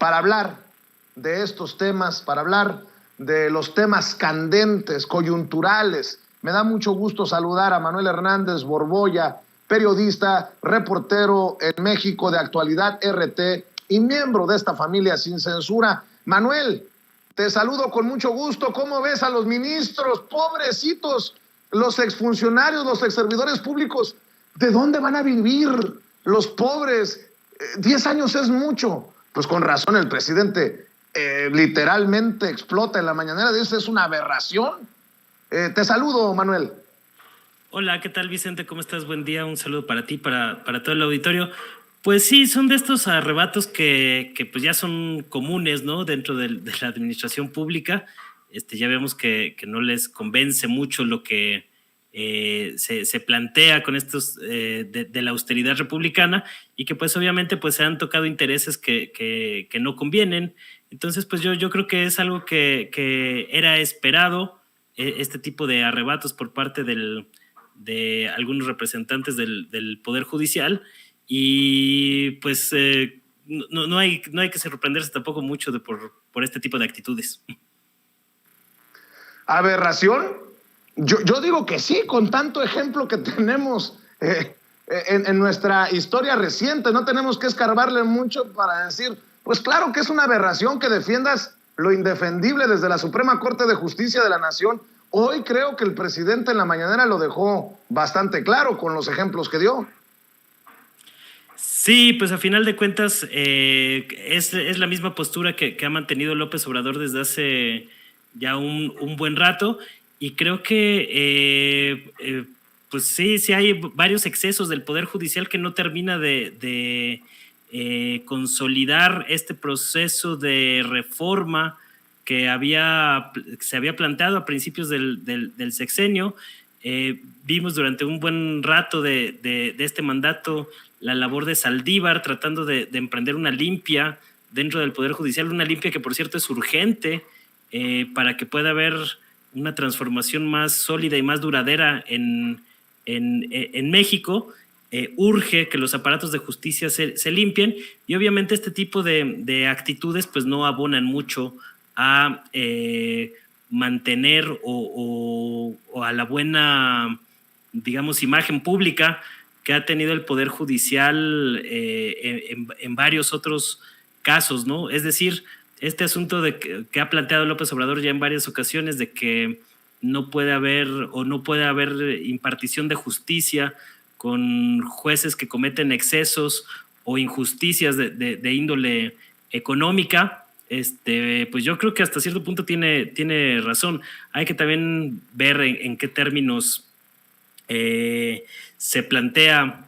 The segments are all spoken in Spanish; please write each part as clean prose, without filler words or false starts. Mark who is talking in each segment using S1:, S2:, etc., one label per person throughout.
S1: para hablar de estos temas, para hablar de los temas candentes, coyunturales. Me da mucho gusto saludar a Manuel Hernández Borboya, periodista, reportero en México de Actualidad RT y miembro de esta familia sin censura. Manuel, te saludo con mucho gusto. ¿Cómo ves a los ministros? Pobrecitos, los exfuncionarios, los exservidores públicos. ¿De dónde van a vivir los pobres? 10 años es mucho. Pues con razón el presidente literalmente explota en la mañanera. Dice, es una aberración. Te saludo, Manuel.
S2: Hola, ¿qué tal, Vicente? ¿Cómo estás? Buen día, un saludo para ti, para todo el auditorio. Pues sí, son de estos arrebatos que pues ya son comunes, ¿no? Dentro de la administración pública. Ya vemos que no les convence mucho lo que se plantea con estos de la austeridad republicana y que pues obviamente pues se han tocado intereses que no convienen. Entonces pues yo creo que es algo que era esperado, este tipo de arrebatos por parte de algunos representantes del Poder Judicial, y pues no hay que sorprenderse tampoco mucho por este tipo de actitudes.
S1: ¿Aberración? Yo digo que sí, con tanto ejemplo que tenemos en nuestra historia reciente. No tenemos que escarbarle mucho para decir, pues claro que es una aberración que defiendas lo indefendible desde la Suprema Corte de Justicia de la Nación. Hoy creo que el presidente en la mañanera lo dejó bastante claro con los ejemplos que dio.
S2: Sí, pues a final de cuentas es la misma postura que ha mantenido López Obrador desde hace ya un buen rato, y creo que pues sí hay varios excesos del Poder Judicial que no termina de consolidar este proceso de reforma que se había planteado a principios del sexenio. Vimos durante un buen rato de este mandato la labor de Saldívar tratando de emprender una limpia dentro del Poder Judicial, una limpia que por cierto es urgente para que pueda haber una transformación más sólida y más duradera en México. Urge que los aparatos de justicia se limpien, y obviamente este tipo de actitudes pues no abonan mucho a mantener o a la buena, digamos, imagen pública que ha tenido el Poder Judicial en varios otros casos, ¿no? Es decir, este asunto que ha planteado López Obrador ya en varias ocasiones de que no puede haber impartición de justicia con jueces que cometen excesos o injusticias de índole económica. Pues yo creo que hasta cierto punto tiene razón. Hay que también ver en qué términos se plantea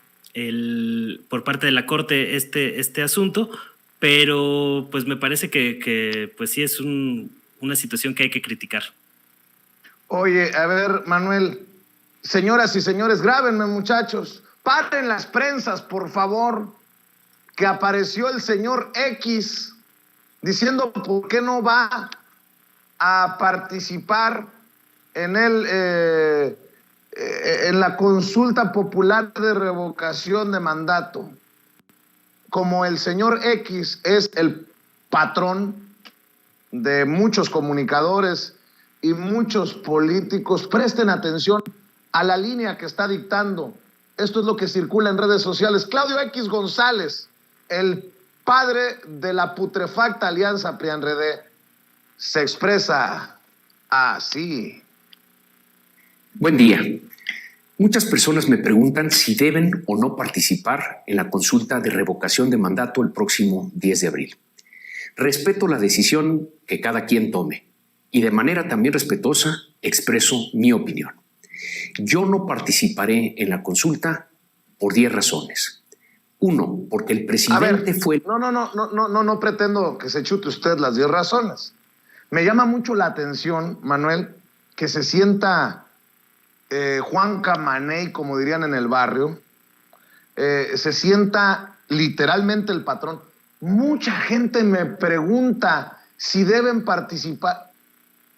S2: por parte de la Corte este asunto, pero pues me parece que pues sí es una situación que hay que criticar.
S1: Oye, a ver, Manuel, señoras y señores, grábenme, muchachos, paren las prensas, por favor, que apareció el señor X diciendo por qué no va a participar en la consulta popular de revocación de mandato. Como el señor X es el patrón de muchos comunicadores y muchos políticos, presten atención a la línea que está dictando. Esto es lo que circula en redes sociales. Claudio X González, el padre de la putrefacta alianza PRI-PAN-RD, se expresa así.
S3: Buen día. Muchas personas me preguntan si deben o no participar en la consulta de revocación de mandato el próximo 10 de abril. Respeto la decisión que cada quien tome y de manera también respetuosa expreso mi opinión. Yo no participaré en la consulta por 10 razones. 1, porque el presidente fue...
S1: No pretendo que se chute usted las 10 razones. Me llama mucho la atención, Manuel, que se sienta Juan Camaney, como dirían en el barrio, se sienta literalmente el patrón. Mucha gente me pregunta si deben participar.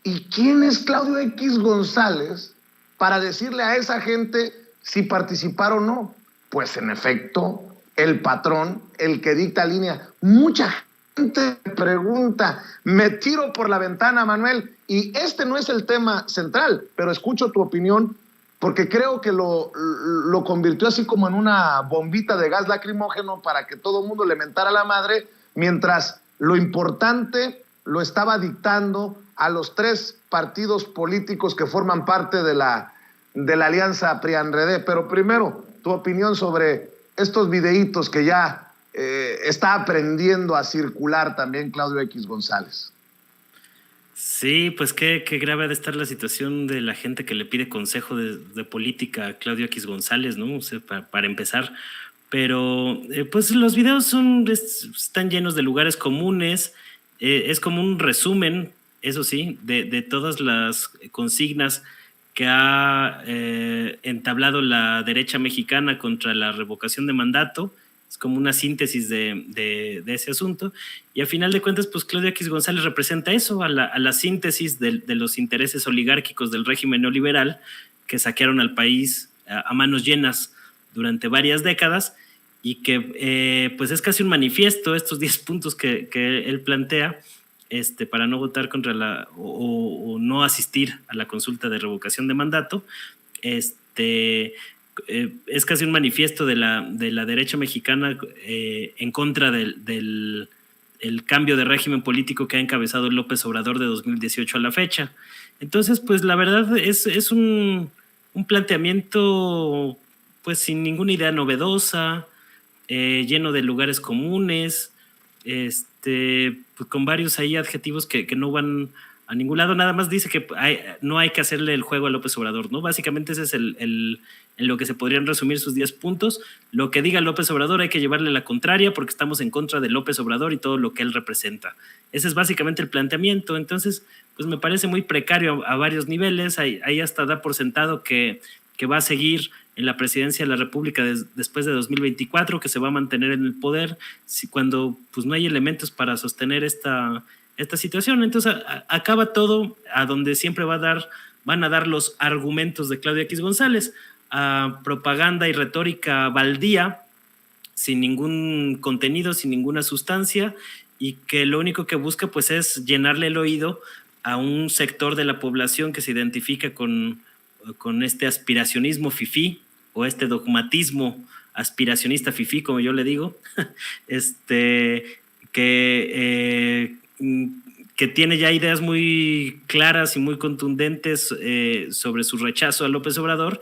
S1: ¿Y quién es Claudio X González para decirle a esa gente si participar o no? Pues en efecto, el patrón, el que dicta línea. Mucha pregunta, me tiro por la ventana, Manuel, y este no es el tema central, pero escucho tu opinión porque creo que lo convirtió así como en una bombita de gas lacrimógeno para que todo el mundo le mentara a la madre, mientras lo importante lo estaba dictando a los 3 partidos políticos que forman parte de la alianza PRI-PAN-PRD. Pero primero, tu opinión sobre estos videitos que ya está aprendiendo a circular también Claudio X González.
S2: Sí, pues qué grave ha de estar la situación de la gente que le pide consejo de política a Claudio X González, ¿no? O sea, para empezar. Pero pues los videos están llenos de lugares comunes, es como un resumen, eso sí, de todas las consignas que ha entablado la derecha mexicana contra la revocación de mandato. Es como una síntesis de ese asunto. Y a final de cuentas, pues Claudio X González representa eso, a la síntesis de los intereses oligárquicos del régimen neoliberal que saquearon al país a manos llenas durante varias décadas y que pues es casi un manifiesto, estos 10 puntos que él plantea para no votar contra o no asistir a la consulta de revocación de mandato. Es casi un manifiesto de la derecha mexicana en contra del cambio de régimen político que ha encabezado López Obrador de 2018 a la fecha. Entonces, pues la verdad es un planteamiento pues sin ninguna idea novedosa, lleno de lugares comunes, pues, con varios ahí adjetivos que no van a ningún lado. Nada más dice que no hay que hacerle el juego a López Obrador, ¿no? Básicamente ese es en lo que se podrían resumir sus 10 puntos. Lo que diga López Obrador hay que llevarle la contraria porque estamos en contra de López Obrador y todo lo que él representa. Ese es básicamente el planteamiento. Entonces, pues me parece muy precario a varios niveles. Ahí hasta da por sentado que va a seguir en la presidencia de la República después de 2024, que se va a mantener en el poder cuando pues no hay elementos para sostener esta situación. Entonces acaba todo a donde siempre van a dar los argumentos de Claudio X González, a propaganda y retórica baldía, sin ningún contenido, sin ninguna sustancia, y que lo único que busca pues es llenarle el oído a un sector de la población que se identifica con este aspiracionismo fifí o este dogmatismo aspiracionista fifí, como yo le digo, que tiene ya ideas muy claras y muy contundentes sobre su rechazo a López Obrador,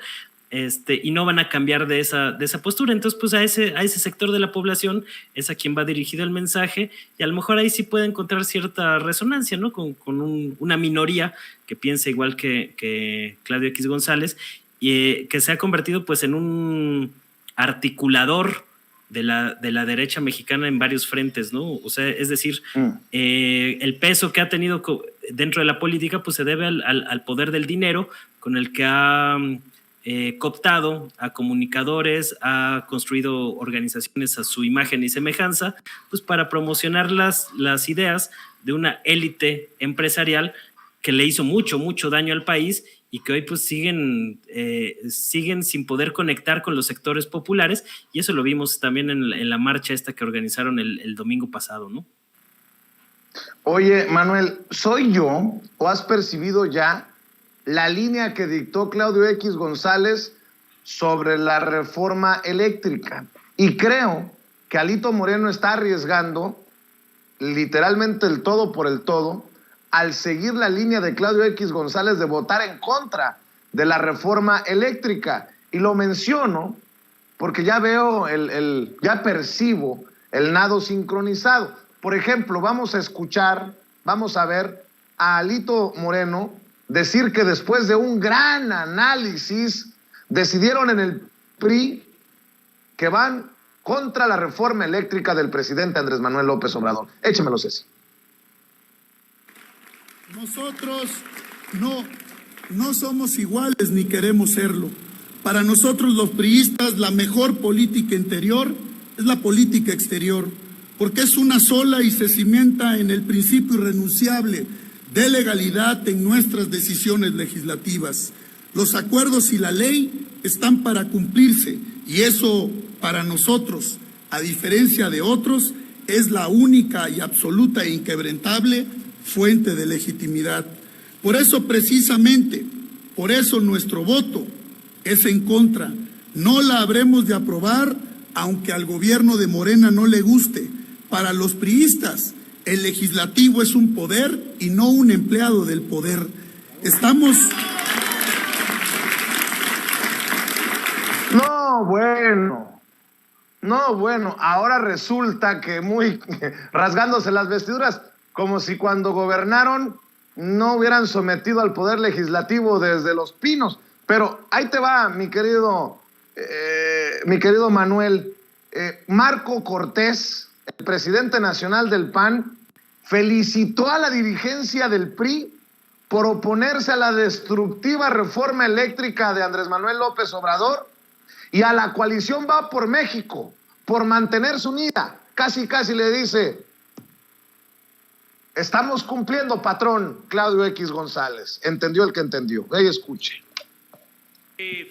S2: y no van a cambiar de esa postura. Entonces, pues a ese sector de la población es a quien va dirigido el mensaje, y a lo mejor ahí sí puede encontrar cierta resonancia, ¿no? Con una minoría que piensa igual que Claudio X González, y que se ha convertido pues en un articulador de la derecha mexicana en varios frentes, ¿no? O sea, es decir, el peso que ha tenido dentro de la política pues se debe al poder del dinero con el que ha cooptado a comunicadores, ha construido organizaciones a su imagen y semejanza, pues para promocionar las ideas de una élite empresarial que le hizo mucho daño al país y que hoy pues siguen sin poder conectar con los sectores populares, y eso lo vimos también en la marcha esta que organizaron el domingo pasado, ¿no?
S1: Oye, Manuel, ¿soy yo o has percibido ya la línea que dictó Claudio X González sobre la reforma eléctrica? Y creo que Alito Moreno está arriesgando literalmente el todo por el todo al seguir la línea de Claudio X González de votar en contra de la reforma eléctrica. Y lo menciono porque ya veo, ya percibo el nado sincronizado. Por ejemplo, vamos a ver a Alito Moreno decir que después de un gran análisis decidieron en el PRI que van contra la reforma eléctrica del presidente Andrés Manuel López Obrador. Échemelo, Ceci.
S4: Nosotros no somos iguales ni queremos serlo. Para nosotros los priistas la mejor política interior es la política exterior, porque es una sola y se cimienta en el principio irrenunciable de legalidad en nuestras decisiones legislativas. Los acuerdos y la ley están para cumplirse, y eso para nosotros, a diferencia de otros, es la única y absoluta e inquebrantable fuente de legitimidad. Por eso, precisamente, por eso nuestro voto es en contra. No la habremos de aprobar, aunque al gobierno de Morena no le guste. Para los priistas, el legislativo es un poder y no un empleado del poder.
S1: No, bueno, ahora resulta que muy rasgándose las vestiduras, como si cuando gobernaron no hubieran sometido al poder legislativo desde Los Pinos. Pero ahí te va, mi querido Manuel. Marco Cortés, el presidente nacional del PAN, felicitó a la dirigencia del PRI por oponerse a la destructiva reforma eléctrica de Andrés Manuel López Obrador y a la coalición Va por México, por mantenerse unida. Casi le dice: estamos cumpliendo, patrón. Claudio X González. Entendió el que entendió. Ahí escuche.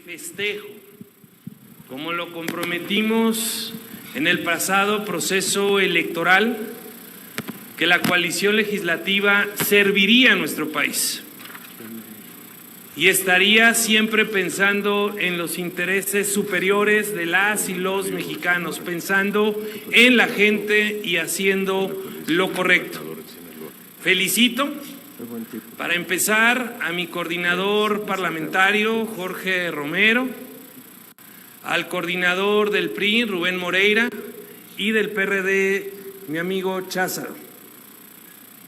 S5: Festejo, como lo comprometimos en el pasado proceso electoral, que la coalición legislativa serviría a nuestro país y estaría siempre pensando en los intereses superiores de las y los mexicanos, pensando en la gente y haciendo lo correcto. Felicito, para empezar, a mi coordinador parlamentario, Jorge Romero, al coordinador del PRI, Rubén Moreira, y del PRD, mi amigo Cházaro.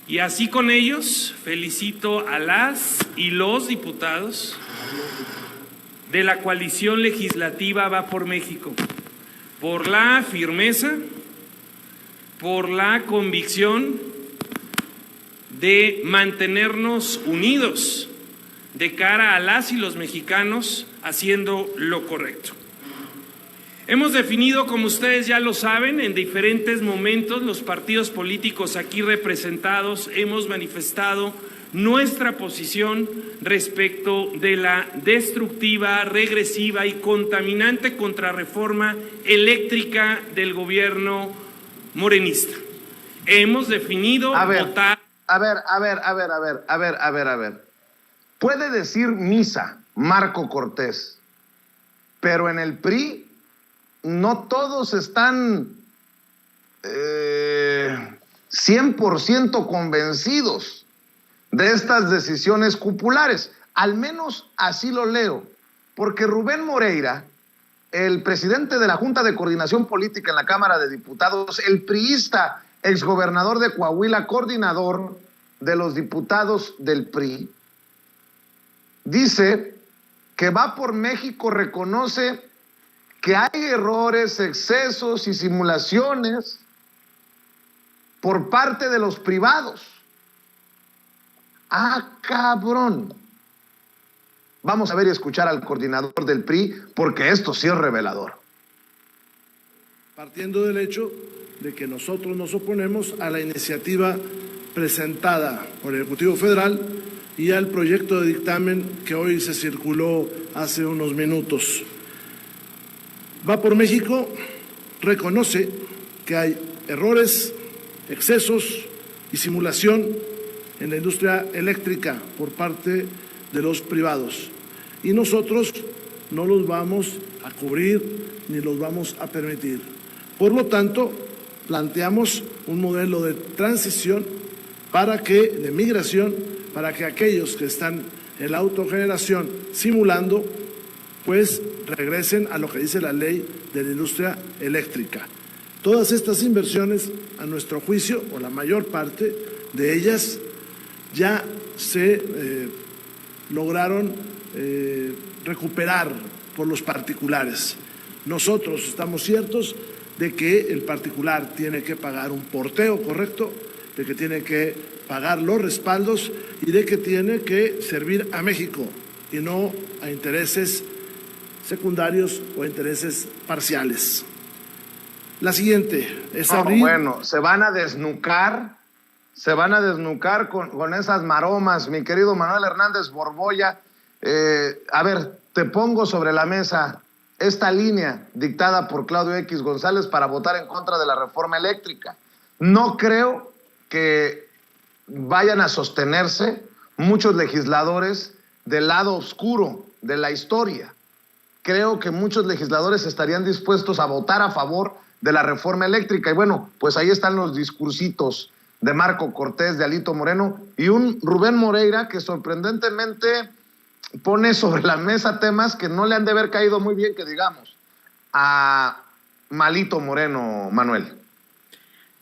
S5: Y así con ellos felicito a las y los diputados de la coalición legislativa Va por México por la firmeza, por la convicción de mantenernos unidos de cara a las y los mexicanos haciendo lo correcto. Hemos definido, como ustedes ya lo saben, en diferentes momentos los partidos políticos aquí representados hemos manifestado nuestra posición respecto de la destructiva, regresiva y contaminante contrarreforma eléctrica del gobierno morenista. Hemos definido votar.
S1: A ver. Puede decir misa Marco Cortés, pero en el PRI no todos están 100% convencidos de estas decisiones cupulares. Al menos así lo leo, porque Rubén Moreira, el presidente de la Junta de Coordinación Política en la Cámara de Diputados, el priista, exgobernador de Coahuila, coordinador de los diputados del PRI, dice que Va por México reconoce que hay errores, excesos y simulaciones por parte de los privados. ¡Ah, cabrón! Vamos a ver y escuchar al coordinador del PRI, porque esto sí es revelador.
S6: Partiendo del hecho de que nosotros nos oponemos a la iniciativa presentada por el Ejecutivo Federal y al proyecto de dictamen que hoy se circuló hace unos minutos. Va por México reconoce que hay errores, excesos y simulación en la industria eléctrica por parte de los privados. Y nosotros no los vamos a cubrir ni los vamos a permitir. Por lo tanto, planteamos un modelo de transición de migración, para que aquellos que están en la autogeneración simulando, pues regresen a lo que dice la ley de la industria eléctrica. Todas estas inversiones, a nuestro juicio, o la mayor parte de ellas, ya se lograron recuperar por los particulares. Nosotros estamos ciertos de que el particular tiene que pagar un porteo correcto, de que tiene que pagar los respaldos y de que tiene que servir a México y no a intereses secundarios o intereses parciales. La siguiente es abrir...
S1: Bueno, se van a desnucar con esas maromas, mi querido Manuel Hernández Borbolla. A ver, te pongo sobre la mesa esta línea dictada por Claudio X González para votar en contra de la reforma eléctrica. No creo que vayan a sostenerse muchos legisladores del lado oscuro de la historia. Creo que muchos legisladores estarían dispuestos a votar a favor de la reforma eléctrica. Y bueno, pues ahí están los discursitos de Marco Cortés, de Alito Moreno y un Rubén Moreira que sorprendentemente pone sobre la mesa temas que no le han de haber caído muy bien, que digamos, a Alito Moreno, Manuel.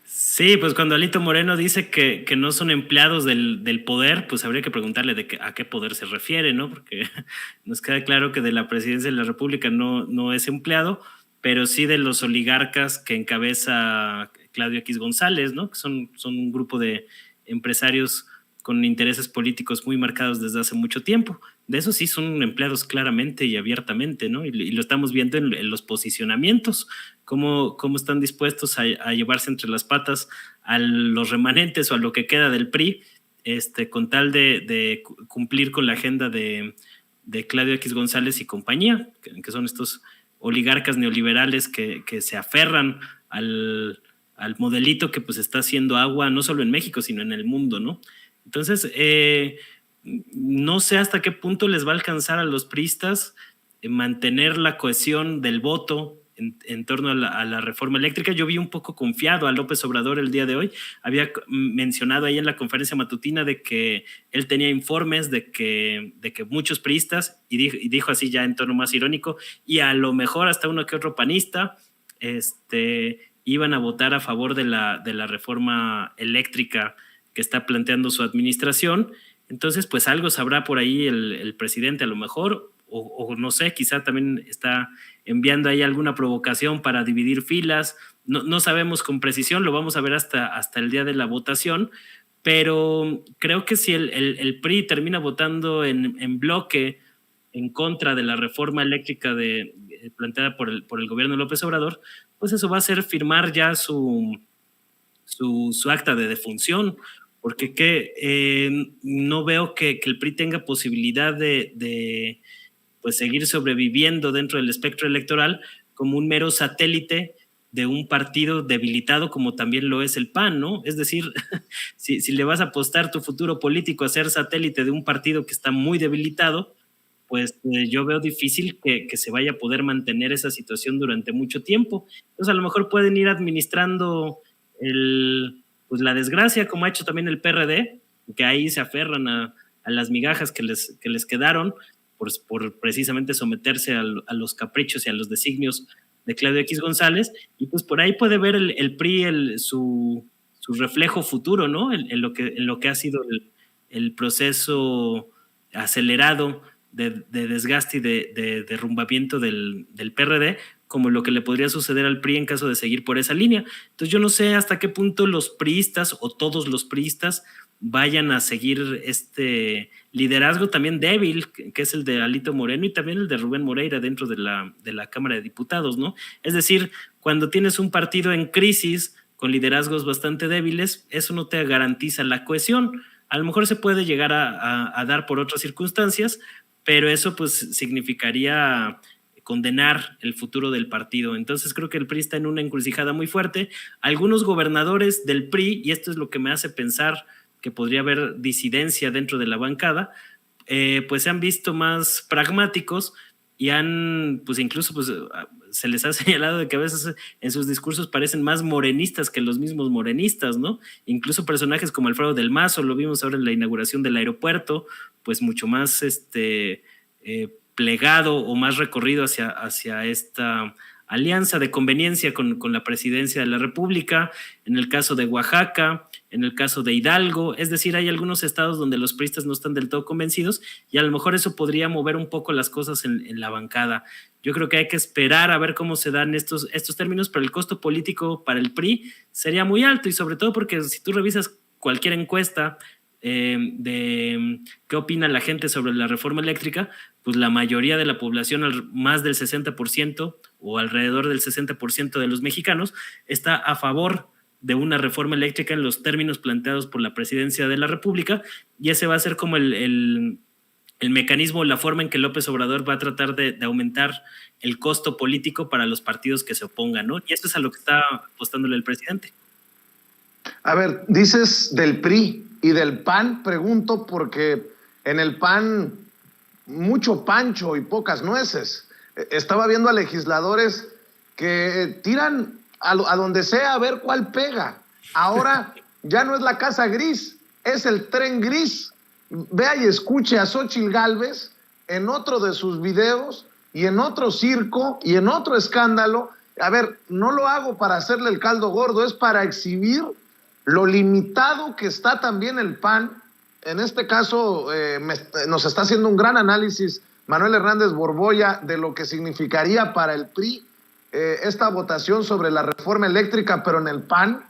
S2: Sí, pues cuando Alito Moreno dice que no son empleados del poder, pues habría que preguntarle a qué poder se refiere, ¿no? Porque nos queda claro que de la presidencia de la República no es empleado, pero sí de los oligarcas que encabeza Claudio X González, ¿no? Que son un grupo de empresarios con intereses políticos muy marcados desde hace mucho tiempo. De eso sí son empleados claramente y abiertamente, ¿no? Y lo estamos viendo en los posicionamientos, cómo están dispuestos a llevarse entre las patas a los remanentes o a lo que queda del PRI, con tal de cumplir con la agenda de Claudio X González y compañía, que son estos oligarcas neoliberales que se aferran al modelito que pues está haciendo agua no solo en México, sino en el mundo, ¿no? Entonces, no sé hasta qué punto les va a alcanzar a los priistas mantener la cohesión del voto en torno a la reforma eléctrica. Yo vi un poco confiado a López Obrador el día de hoy. Había mencionado ahí en la conferencia matutina de que él tenía informes de que muchos priistas, y dijo así ya en tono más irónico, y a lo mejor hasta uno que otro panista, iban a votar a favor de la reforma eléctrica que está planteando su administración. Entonces, pues algo sabrá por ahí el presidente a lo mejor, o no sé, quizá también está enviando ahí alguna provocación para dividir filas. No sabemos con precisión, lo vamos a ver hasta el día de la votación, pero creo que si el PRI termina votando en bloque en contra de la reforma eléctrica planteada por el gobierno de López Obrador, pues eso va a hacer firmar ya su acta de defunción, porque no veo que el PRI tenga posibilidad de pues seguir sobreviviendo dentro del espectro electoral como un mero satélite de un partido debilitado como también lo es el PAN, ¿no? Es decir, si le vas a apostar tu futuro político a ser satélite de un partido que está muy debilitado, pues yo veo difícil que se vaya a poder mantener esa situación durante mucho tiempo. Entonces a lo mejor pueden ir administrando pues la desgracia, como ha hecho también el PRD, que ahí se aferran a las migajas que les quedaron por precisamente someterse a los caprichos y a los designios de Claudio X González, y pues por ahí puede ver el PRI su reflejo futuro, ¿no? En lo que ha sido el proceso acelerado de desgaste y de derrumbamiento del PRD, como lo que le podría suceder al PRI en caso de seguir por esa línea. Entonces yo no sé hasta qué punto los priistas o todos los priistas vayan a seguir este liderazgo también débil, que es el de Alito Moreno y también el de Rubén Moreira dentro de la Cámara de Diputados, ¿no? Es decir, cuando tienes un partido en crisis con liderazgos bastante débiles, eso no te garantiza la cohesión. A lo mejor se puede llegar a dar por otras circunstancias, pero eso pues significaría condenar el futuro del partido. Entonces creo que el PRI está en una encrucijada muy fuerte. Algunos gobernadores del PRI, y esto es lo que me hace pensar que podría haber disidencia dentro de la bancada, pues se han visto más pragmáticos y pues incluso pues, se les ha señalado de que a veces en sus discursos parecen más morenistas que los mismos morenistas, ¿no? Incluso personajes como Alfredo del Mazo, lo vimos ahora en la inauguración del aeropuerto, pues mucho más plegado o más recorrido hacia esta alianza de conveniencia con la presidencia de la República, en el caso de Oaxaca, en el caso de Hidalgo. Es decir, hay algunos estados donde los priistas no están del todo convencidos y a lo mejor eso podría mover un poco las cosas en la bancada. Yo creo que hay que esperar a ver cómo se dan estos términos, pero el costo político para el PRI sería muy alto, y sobre todo porque si tú revisas cualquier encuesta de qué opina la gente sobre la reforma eléctrica, pues la mayoría de la población, más del 60% o alrededor del 60% de los mexicanos, está a favor de una reforma eléctrica en los términos planteados por la presidencia de la República, y ese va a ser como el mecanismo, la forma en que López Obrador va a tratar de aumentar el costo político para los partidos que se opongan, ¿no? Y esto es a lo que está apostándole el presidente.
S1: A ver, dices del PRI y del PAN, pregunto, porque en el PAN mucho pancho y pocas nueces. Estaba viendo a legisladores que tiran a donde sea a ver cuál pega. Ahora ya no es la casa gris, es el tren gris. Vea y escuche a Xóchitl Gálvez en otro de sus videos y en otro circo y en otro escándalo. A ver, no lo hago para hacerle el caldo gordo, es para exhibir lo limitado que está también el PAN. En este caso nos está haciendo un gran análisis Manuel Hernández Borboya de lo que significaría para el PRI esta votación sobre la reforma eléctrica, pero en el PAN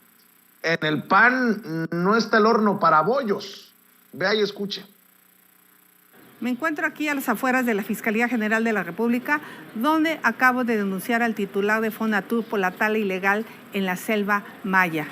S1: no está el horno para bollos. Vea y escuche.
S7: Me encuentro aquí a las afueras de la Fiscalía General de la República, donde acabo de denunciar al titular de Fonatur por la tala ilegal en la selva maya.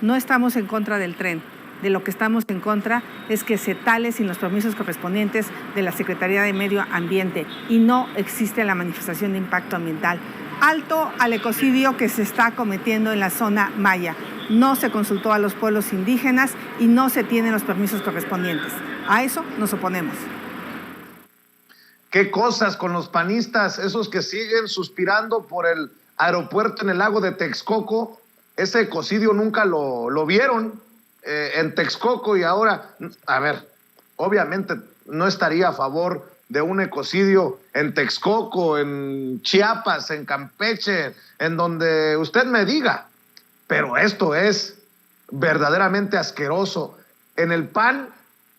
S7: No estamos en contra del tren. De lo que estamos en contra es que se tale sin los permisos correspondientes de la Secretaría de Medio Ambiente y no existe la manifestación de impacto ambiental. Alto al ecocidio que se está cometiendo en la zona maya. No se consultó a los pueblos indígenas y no se tienen los permisos correspondientes. A eso nos oponemos.
S1: ¿Qué cosas con los panistas, esos que siguen suspirando por el aeropuerto en el lago de Texcoco? Ese ecocidio nunca lo vieron en Texcoco y ahora, a ver, obviamente no estaría a favor de un ecocidio en Texcoco, en Chiapas, en Campeche, en donde usted me diga, pero esto es verdaderamente asqueroso. En el PAN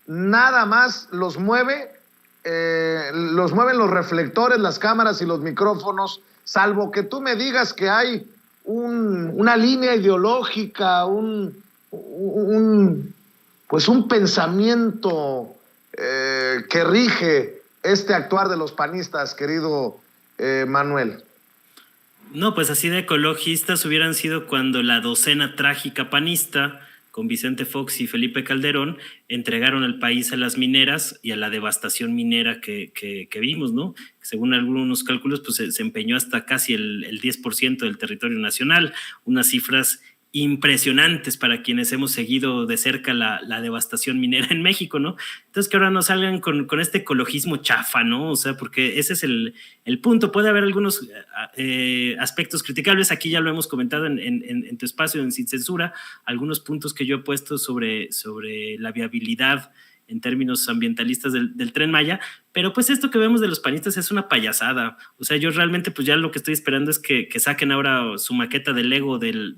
S1: nada más los mueven los reflectores, las cámaras y los micrófonos, salvo que tú me digas que hay una línea ideológica, un pensamiento que rige este actuar de los panistas, querido Manuel.
S2: No, pues así de ecologistas hubieran sido cuando la docena trágica panista, con Vicente Fox y Felipe Calderón, entregaron el país a las mineras y a la devastación minera que vimos, ¿no? Según algunos cálculos, pues se empeñó hasta casi el 10% del territorio nacional, unas cifras impresionantes para quienes hemos seguido de cerca la devastación minera en México, ¿no? Entonces que ahora no salgan con este ecologismo chafa, ¿no? O sea, porque ese es el punto. Puede haber algunos aspectos criticables, aquí ya lo hemos comentado en tu espacio, en Sin Censura, algunos puntos que yo he puesto sobre la viabilidad en términos ambientalistas del Tren Maya, pero pues esto que vemos de los panistas es una payasada. O sea, yo realmente pues ya lo que estoy esperando es que saquen ahora su maqueta de Lego del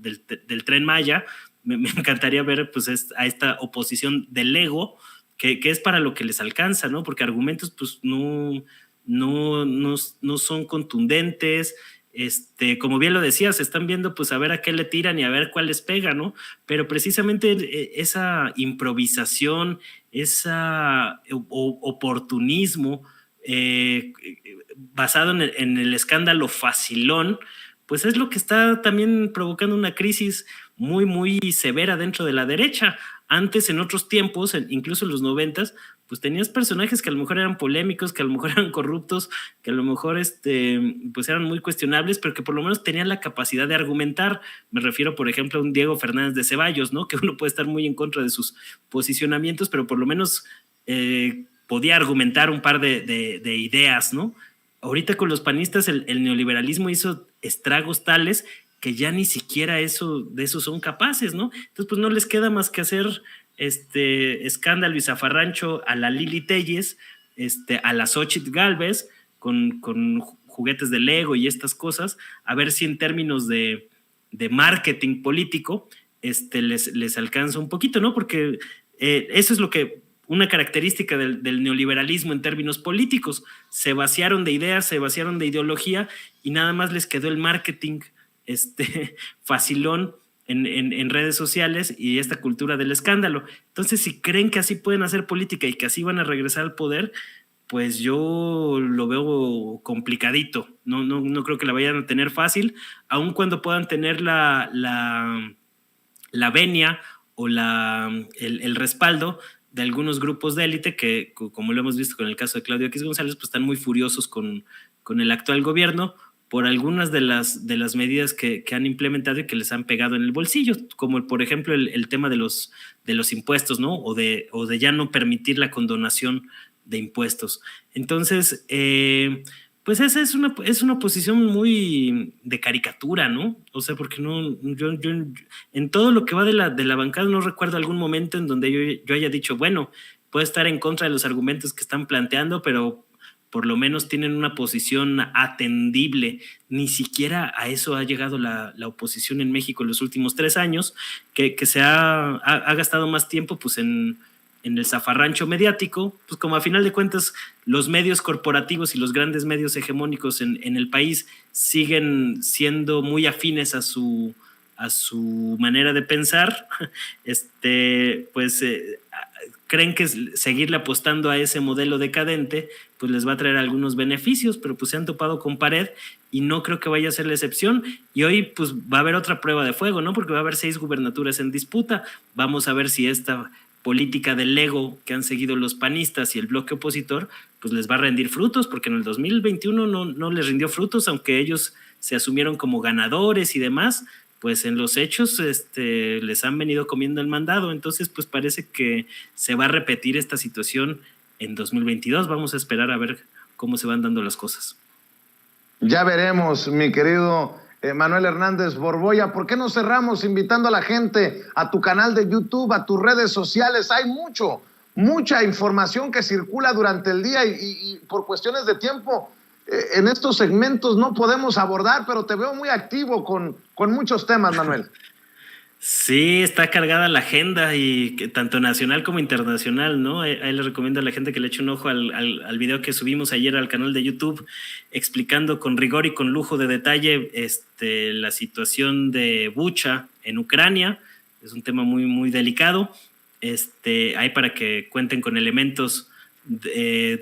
S2: Tren Maya. Me encantaría ver pues a esta oposición de Lego, que es para lo que les alcanza, ¿no? Porque argumentos pues no son contundentes. Como bien lo decías, se están viendo pues a ver a qué le tiran y a ver cuál les pega, ¿no? Pero precisamente esa improvisación, ese oportunismo basado en el escándalo facilón, pues es lo que está también provocando una crisis muy, muy severa dentro de la derecha. Antes, en otros tiempos, incluso en los 90s, pues tenías personajes que a lo mejor eran polémicos, que a lo mejor eran corruptos, que a lo mejor pues eran muy cuestionables, pero que por lo menos tenían la capacidad de argumentar. Me refiero, por ejemplo, a un Diego Fernández de Ceballos, ¿no? Que uno puede estar muy en contra de sus posicionamientos, pero por lo menos podía argumentar un par de ideas, ¿no? Ahorita con los panistas el neoliberalismo hizo estragos tales que ya ni siquiera de eso son capaces, ¿no? Entonces, pues no les queda más que hacer escándalo y zafarrancho a la Lili Telles, a la Xóchitl Gálvez, con juguetes de Lego y estas cosas, a ver si en términos de marketing político les alcanza un poquito, ¿no? Porque eso es una característica del neoliberalismo en términos políticos. Se vaciaron de ideas, se vaciaron de ideología y nada más les quedó el marketing facilón en redes sociales y esta cultura del escándalo. Entonces, si creen que así pueden hacer política y que así van a regresar al poder, pues yo lo veo complicadito. No creo que la vayan a tener fácil, aun cuando puedan tener la venia o el respaldo de algunos grupos de élite que, como lo hemos visto con el caso de Claudio X González, pues están muy furiosos con el actual gobierno, por algunas de las medidas que han implementado y que les han pegado en el bolsillo, como por ejemplo el tema de los impuestos, ¿no? O de ya no permitir la condonación de impuestos. Entonces, pues esa es una posición muy de caricatura, ¿no? O sea, porque yo en todo lo que va de la bancada no recuerdo algún momento en donde yo haya dicho, bueno, puedo estar en contra de los argumentos que están planteando, pero por lo menos tienen una posición atendible. Ni siquiera a eso ha llegado la oposición en México en los últimos 3 años, que se ha gastado más tiempo pues en el zafarrancho mediático, pues como a final de cuentas los medios corporativos y los grandes medios hegemónicos en el país siguen siendo muy afines a su manera de pensar, creen que seguirle apostando a ese modelo decadente pues les va a traer algunos beneficios, pero pues se han topado con pared y no creo que vaya a ser la excepción. Y hoy pues va a haber otra prueba de fuego, ¿no? Porque va a haber 6 gubernaturas en disputa. Vamos a ver si esta política del ego que han seguido los panistas y el bloque opositor pues les va a rendir frutos, porque en el 2021 no les rindió frutos, aunque ellos se asumieron como ganadores y demás, pues en los hechos les han venido comiendo el mandado. Entonces pues parece que se va a repetir esta situación en 2022. Vamos a esperar a ver cómo se van dando las cosas.
S1: Ya veremos, mi querido Manuel Hernández Borboya. ¿Por qué no cerramos invitando a la gente a tu canal de YouTube, a tus redes sociales? Hay mucha información que circula durante el día y por cuestiones de tiempo en estos segmentos no podemos abordar, pero te veo muy activo con muchos temas, Manuel.
S2: Sí, está cargada la agenda, y tanto nacional como internacional, ¿no? Ahí le recomiendo a la gente que le eche un ojo al video que subimos ayer al canal de YouTube, explicando con rigor y con lujo de detalle la situación de Bucha en Ucrania. Es un tema muy, muy delicado. Ahí para que cuenten con elementos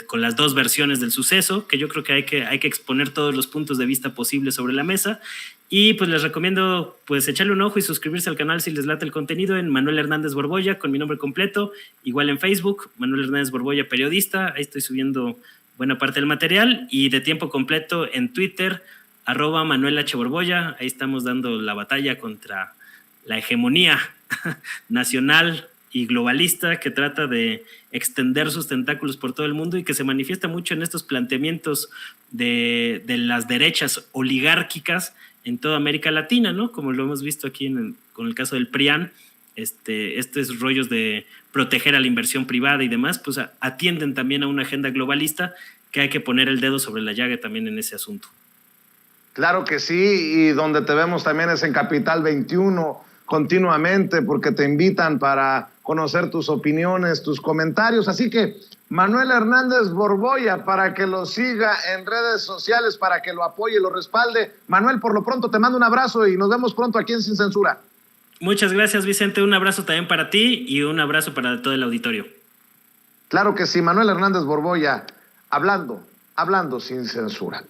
S2: con las 2 versiones del suceso, que yo creo que hay que exponer todos los puntos de vista posibles sobre la mesa. Y pues les recomiendo pues echarle un ojo y suscribirse al canal si les late el contenido en Manuel Hernández Borboya con mi nombre completo, igual en Facebook, Manuel Hernández Borboya periodista. Ahí estoy subiendo buena parte del material, y de tiempo completo en Twitter @Manuel H. Borboya. Ahí estamos dando la batalla contra la hegemonía nacional y globalista que trata de extender sus tentáculos por todo el mundo y que se manifiesta mucho en estos planteamientos de las derechas oligárquicas en toda América Latina, ¿no? Como lo hemos visto aquí con el caso del PRIAN, estos rollos de proteger a la inversión privada y demás, pues atienden también a una agenda globalista que hay que poner el dedo sobre la llaga también en ese asunto.
S1: Claro que sí, y donde te vemos también es en Capital 21 continuamente, porque te invitan para conocer tus opiniones, tus comentarios. Así que Manuel Hernández Borboya, para que lo siga en redes sociales, para que lo apoye y lo respalde. Manuel, por lo pronto te mando un abrazo y nos vemos pronto aquí en Sin Censura.
S2: Muchas gracias, Vicente. Un abrazo también para ti y un abrazo para todo el auditorio.
S1: Claro que sí, Manuel Hernández Borboya, hablando sin censura.